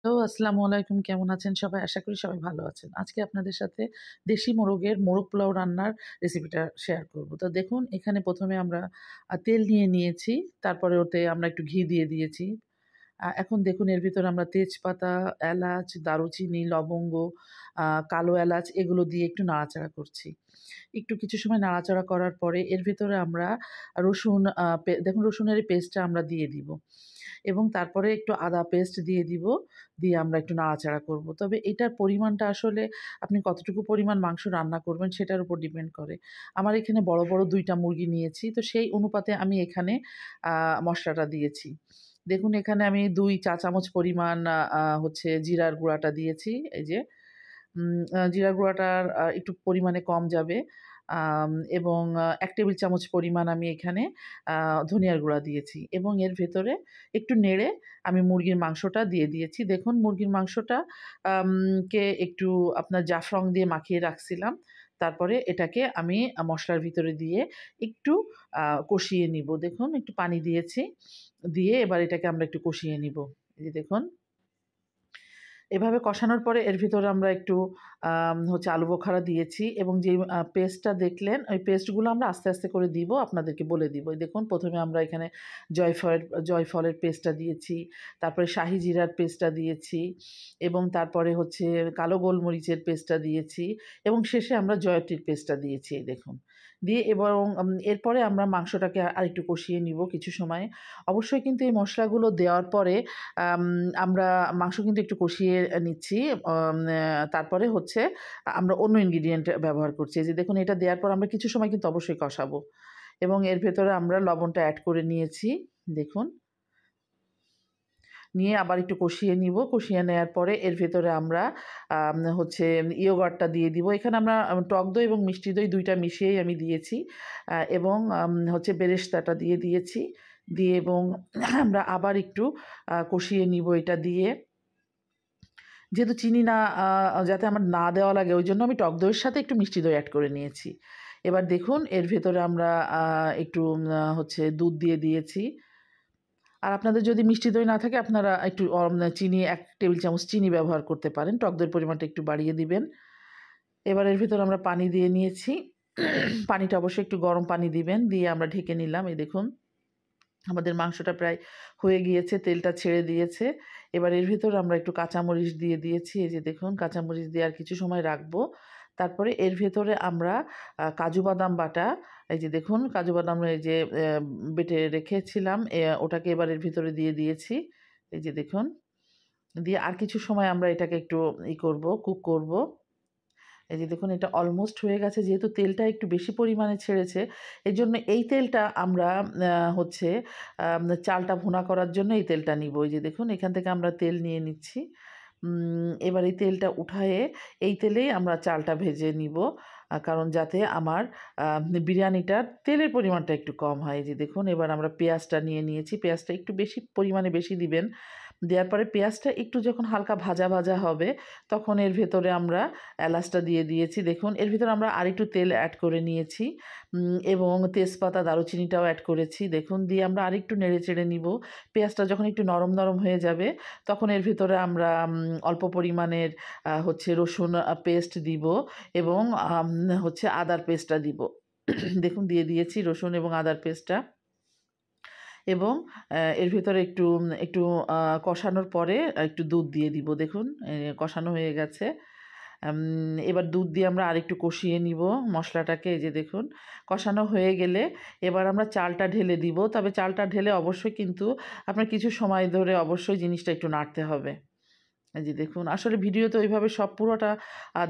Hello, আসসালামু আলাইকুম। কেমন আছেন সবাই? আশা করি সবাই ভালো আছেন। আজকে আপনাদের সাথে দেশি মোরগের মোরগ পোলাও রান্নার রেসিপিটা শেয়ার করব। তো দেখুন এখানে ১ম এ আমরা তেল নিয়ে নিয়েছি। তারপরে ওতে আমরা একটু ঘি দিয়ে দিয়েছি। এখন দেখুন এর ভিতরে আমরা তেজপাতা, এলাচ, দারুচিনি, লবঙ্গ, আ কালো এলাচ এগুলো দিয়ে একটু নাড়াচাড়া করছি। একটু কিছু সময় নাড়াচাড়া করার পরে এর ভেতরে আমরা রসুন দেখুন রসুনের এই পেস্টটা আমরা দিয়ে দিব এবং তারপরে একটু আদা পেস্ট দিয়ে দিব। দিয়ে আমরা একটু নাড়াচাড়া করব। তবে এটার পরিমাণটা আসলে আপনি কতটুকু পরিমাণ মাংস রান্না করবেন সেটার উপর ডিপেন্ড করে। আমার এখানে বড়, বড় ২ টা মুরগি নিয়েছি। তো সেই অনুপাতে আমি এখানে আ মসলাটা দিয়েছি। দেখুন এখানে আমি ২ চা চামচ পরিমাণ আ আ হচ্ছে জিরার গুঁড়াটা দিয়েছি। এই যে জিরার গুঁড়াটার একটু পরিমাণে কম যাবে। আম এবং ১ টেবিল চামচ পরিমাণ আমি এখানে আ ধনিয়ার গুঁড়া দিয়েছি এবং এর ভেতরে একটু নেড়ে আমি মুরগির মাংসটা দিয়ে দিয়েছি। দেখুন মুরগির মাংসটা কে একটু আপনার জাফরং দিয়ে মাখিয়ে রাখছিলাম। তারপরে এটাকে আমি মসলার ভিতরে দিয়ে একটু আ কষিয়ে নিব। দেখুন একটু পানি দিয়েছি। দিয়ে এবার এটাকে আমরা একটু কষিয়ে নিব। এই যে দেখুন এভাবে কষানোর পরে এর ভিতরে আমরা একটু হচ্ছে আলু বোখারা দিয়েছি এবং যেই পেস্টটা দেখলেন, ওই পেস্টগুলো আমরা আস্তে, আস্তে করে দিব, আপনাদেরকে বলে দিব। এই দেখুন ১ম এ আমরা এখানে জয়ফলের পেস্টটা দিয়েছি, তারপরে শাহি জিরার পেস্টটা দিয়েছি এবং তারপরে হচ্ছে কালো গোলমরিচের পেস্টটা দিয়েছি এবং শেষে আমরা জয়ত্রীর পেস্টটা দিয়েছি এই দেখুন। দিয়ে এবং এরপরে আমরা মাংসটাকে আরেকটু কষিয়ে নিব কিছু সময়। অবশ্যই কিন্তু এই মসলাগুলো দেওয়ার পরে আম আমরা মাংস কিন্তু একটু কষিয়ে নিচ্ছি। তারপরে হচ্ছে আমরা অন্য ইনগ্রিডিয়েন্ট ব্যবহার করছি। এই যে দেখুন এটা দেওয়ার পর আমরা কিছু সময় কিন্তু অবশ্যই কষাবো এবং এর ভেতরে আমরা লবণটা এড করে নিয়েছি। দেখুন। নিয়ে আবার একটু কষিয়ে নিব। কষিয়ে নেয়ার পরে এর ভেতরে আমরা হচ্ছে ইয়োগার্টটা দিয়ে দিব। এখানে আমরা টক দই এবং মিষ্টি দই ২ টা মিশিয়েই আমি দিয়েছি। এবং হচ্ছে বেরেস্তাটা দিয়ে দিয়েছি। দিয়ে এবং আমরা আবার একটু কষিয়ে নিব এটা দিয়ে। যেহেতু চিনি না যাতে আমার না দেওয়া লাগে ওইজন্য আমি টক দইয়ের সাথে একটু মিষ্টি দই এড করে নিয়েছি। এবার দেখুন এর ভেতরে আমরা একটু হচ্ছে দুধ দিয়ে দিয়েছি। আর আপনাদের যদি মিষ্টি দই না থাকে আপনারা একটু চিনি ১ টেবিল চামচ চিনি ব্যবহার করতে পারেন। টক দইয়ের পরিমাণটা একটু বাড়িয়ে দিবেন। এবার এর ভেতরে আমরা পানি দিয়ে নিয়েছি। পানিটা অবশ্যই একটু গরম পানি দিবেন। দিয়ে আমরা ঢেকে নিলাম। এই দেখুন আমাদের মাংসটা প্রায় হয়ে গিয়েছে, তেলটা ছেড়ে দিয়েছে। এবার এর ভেতরে আমরা একটু কাঁচামরিচ দিয়ে দিয়েছি। এই যে দেখুন কাঁচামরিচ দিয়ে আর কিছু সময় রাখবো। তারপরে এর ভেতরে আমরা কাজু বাদাম বাটা, এই যে দেখুন কাজু বাদাম এই যে বেটে রেখেছিলাম ওটাকে এবার এর ভিতরে দিয়ে দিয়েছি। এই যে দেখুন। দিয়ে আর কিছু সময় আমরা এটাকে একটু কুক করব। এই যে দেখুন এটা অলমোস্ট হয়ে গেছে। যেহেতু তেলটা একটু বেশি পরিমাণে ছেড়েছে, এজন্য এই তেলটা আমরা হচ্ছে চালটা ভুনা করার জন্য এই তেলটা নিব। এই যে দেখুন এখান থেকে আমরা তেল নিয়ে নিচ্ছি। এবার এই তেলটা উঠায়ে এই তেলেই আমরা চালটা ভেজে নিব। কারণ যাতে আমার আ বিরিয়ানিটার তেলের পরিমাণটা একটু কম হয়। এই যে দেখুন এবার আমরা পেঁয়াজটা নিয়ে নিয়েছি। পেঁয়াজটা একটু বেশি পরিমাণে বেশি দিবেন। দেওয়ার পরে পেঁয়াজটা একটু যখন হালকা ভাজা, ভাজা হবে তখন এর ভেতরে আমরা এলাচটা দিয়ে দিয়েছি। দেখুন এর ভিতরে আমরা আরেকটু তেল এড করে নিয়েছি এবং তেজপাতা, দারুচিনিটাও এড করেছি। দেখুন দিয়ে আমরা আরেকটু নেড়ে-চেড়ে নিব। পেঁয়াজটা যখন একটু নরম, নরম হয়ে যাবে তখন এর ভিতরে আমরা অল্প পরিমাণের হচ্ছে রসুন পেস্ট দিব এবং হচ্ছে আদার পেস্টটা দিব। দেখুন দিয়ে দিয়েছি রসুন এবং আদার পেস্টটা। এবং এর ভেতরে একটু কষানোর পরে একটু দুধ দিয়ে দিব। দেখুন কষানো হয়ে গেছে। এবার দুধ দিয়ে আমরা আরেকটু কষিয়ে নিব মশলাটাকে। এই যে দেখুন কষানো হয়ে গেলে এবার আমরা চালটা ঢেলে দিব। তবে চালটা ঢেলে অবশ্যই কিন্তু আপনার কিছু সময় ধরে অবশ্যই জিনিসটা একটু নাড়তে হবে। এই যে দেখুন আসলে ভিডিওতে ওইভাবে সব পুরোটা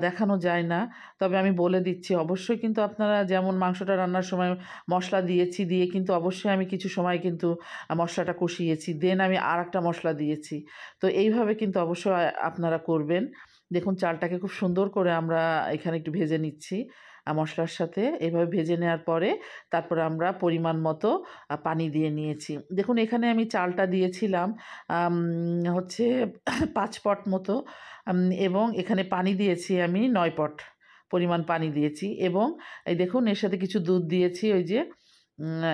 দেখানো যায় না। তবে আমি বলে দিচ্ছি অবশ্যই কিন্তু আপনারা যেমন মাংসটা রান্নার সময় মসলা দিয়েছি, দিয়ে কিন্তু অবশ্যই আমি কিছু সময় কিন্তু মসলাটা কষিয়েছি। দেন আমি আরেকটা মসলা দিয়েছি। তো এইভাবে কিন্তু অবশ্যই আপনারা করবেন। দেখুন চালটাকে খুব সুন্দর করে আমরা এখানে একটু ভেজে নিচ্ছি মসলার সাথে। এভাবে ভেজে নেওয়ার পরে তারপরে আমরা পরিমাণ মতো পানি দিয়ে নিয়েছি। দেখুন এখানে আমি চালটা দিয়েছিলাম আম হচ্ছে ৫ পট মতো এবং এখানে পানি দিয়েছি আমি ৯ পট পরিমাণ পানি দিয়েছি এবং এই দেখুন এর সাথে কিছু দুধ দিয়েছি ওই যে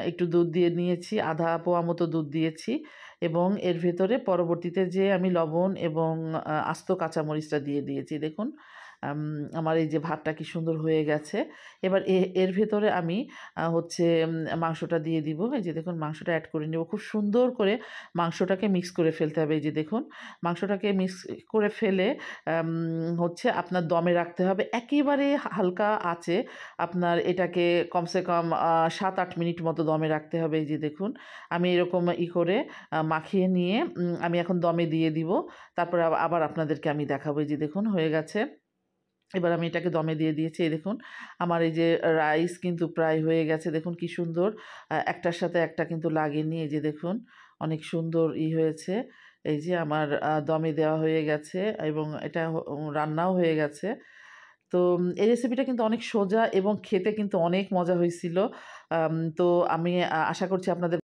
একটু দুধ দিয়ে নিয়েছি, আধা পোয়া মতো দুধ দিয়েছি এবং এর ভেতরে পরবর্তীতে যে আমি লবণ এবং আস্ত কাঁচামরিচটা দিয়ে দিয়েছি। দেখুন আম আমার এই যে ভাতটা কি সুন্দর হয়ে গেছে। এবার এর ভেতরে আমি হচ্ছে মাংসটা দিয়ে দিব। এই যে দেখুন মাংসটা এড করে নেব। খুব সুন্দর করে মাংসটাকে মিক্স করে ফেলতে হবে। এই যে দেখুন মাংসটাকে মিক্স করে ফেলে আম হচ্ছে আপনার দমে রাখতে হবে। একেবারে হালকা আঁচে আপনার এটাকে কমসে কম ৭-৮ মিনিট মতো দমে রাখতে হবে। এই যে দেখুন আমি এরকম করে মাখিয়ে নিয়ে আমি এখন দমে দিয়ে দিব। তারপরে আবার আপনাদেরকে আমি দেখাবো। এই যে দেখুন হয়ে গেছে। এবার আমি এটাকে দমে দিয়ে দিয়েছি। এই দেখুন আমার এই যে রাইস কিন্তু প্রায় হয়ে গেছে। দেখুন কি সুন্দর একটার সাথে একটা কিন্তু লাগেনি। এই যে দেখুন অনেক সুন্দর হয়েছে। এই যে আমার দমে দেওয়া হয়ে গেছে এবং এটা রান্নাও হয়ে গেছে। তো এই রেসিপিটা কিন্তু অনেক সোজা এবং খেতে কিন্তু অনেক মজা হয়েছিল। তো আমি আশা করছি আপনাদের